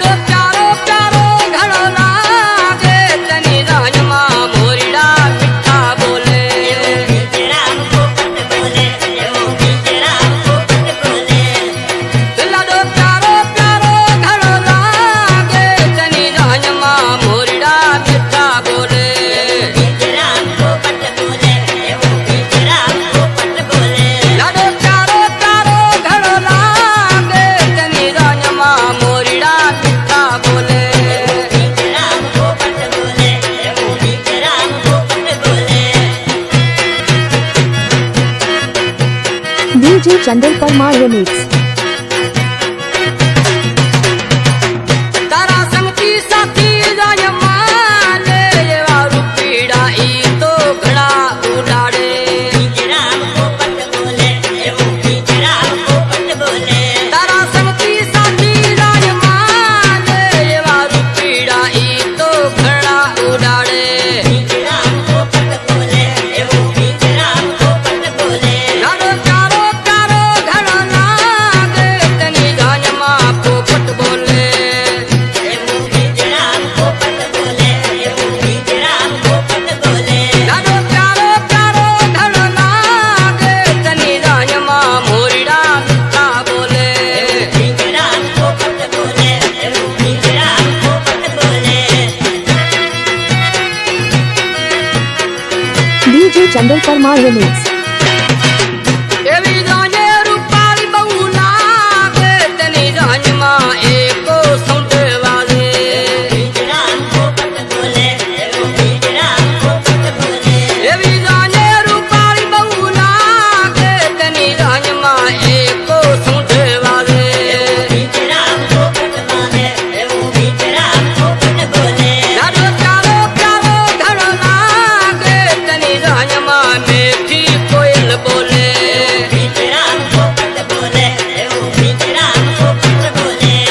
लाडो प्यारो प्यारो घणो लागे तनी राजमा मोरीड़ा मिठा बोले लाडो प्यारो प्यारो घणो लागे तनी राजमा मोरीड़ा मिठा बोले लाडो प्यारो प्यारो घणो लागे तनी राजमा मोरीड़ा मिठा बोले DJ Chandal Parmar Remix. तारा संगती साथी राजमा ले वारू पीड़ा ई तो घड़ा उड़ाड़े तारा संगती साथी राजमा ले वारू पीड़ा ई तो घड़ा उड़ाड़े लाडो प्यारो प्यारो घणो लागे तनी राजमा पोपट बोले लाडो प्यारो प्यारो घणो लागे तनी राजमा मोरीड़ा मिठा बोले DJ Chandal Parmar Remix. एवी राजे रूपाली बहु लागे तनी राजमा एको सौंड वाले एवी राजे रूपाली बहु लागे तनी राजमा एको सौंड वाले लाडो प्यारो प्यारो घणो लागे तनी राजमा मीठी कोयल बोले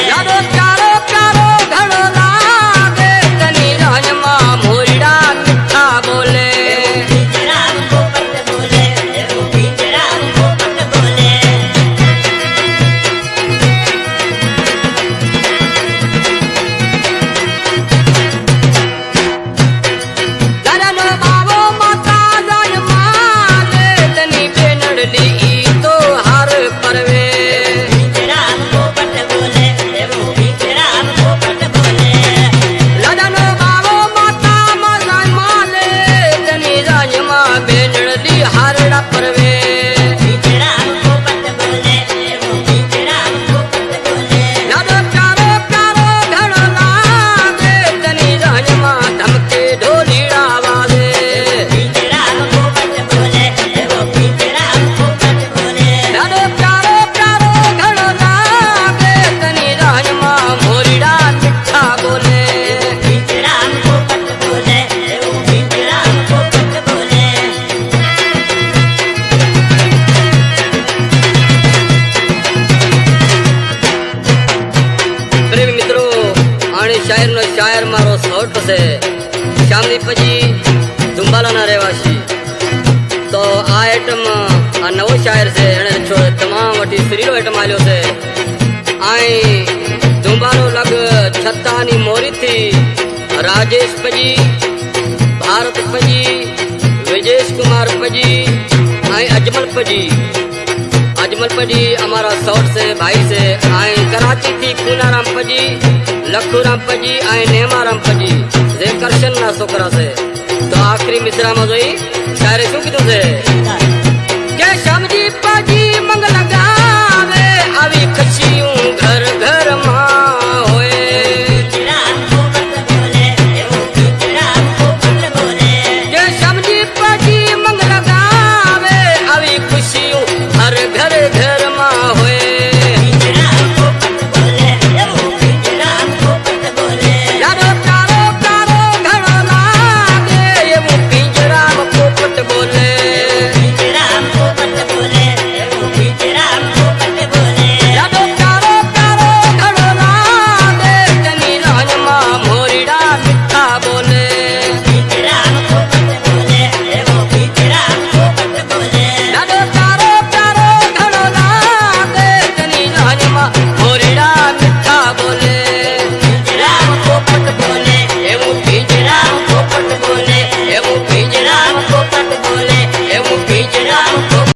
लाडो प्यारो प्यारो घणो लागे तनी राजमा मोरीड़ा मिठा बोले गरनो बाबो माता राजमा ले तनी बेनड़ली ई तो हार परवे लदनो बाबो माता राजमा ले तनी राजमा बेनड़ली हारड़ा परवे लाडो प्यारो प्यारो घणो लागे तनी राजमा धमके ढोलीड़ा वाले लाडो प्यारो प्यारो घणो लागे तनी राजमा मोरीड़ा मिठा बोले प्रेमी मित्रों आने शायर नो शायर मारो सौट से शामली पजी दुम्बाला ना रहवासी तो आ आइटम आ नवो शायर से एने छो तमाम वटी श्रीलो आइटम आलियो से आई दुम्बालो लग छत्तानी मोरी थी राजेश पजी भारत पजी विजेश कुमार पजी आई अजमल पजी हमारा सौट से भाई से आए कराची थी पूनाराम पजी लखूराम पजी आए नेमाराम पजी जे करशन ना सोकरा से तो आखिरी मिश्रा में जोई शायरे शू कीधुं से के शामजी पजी मंगल गा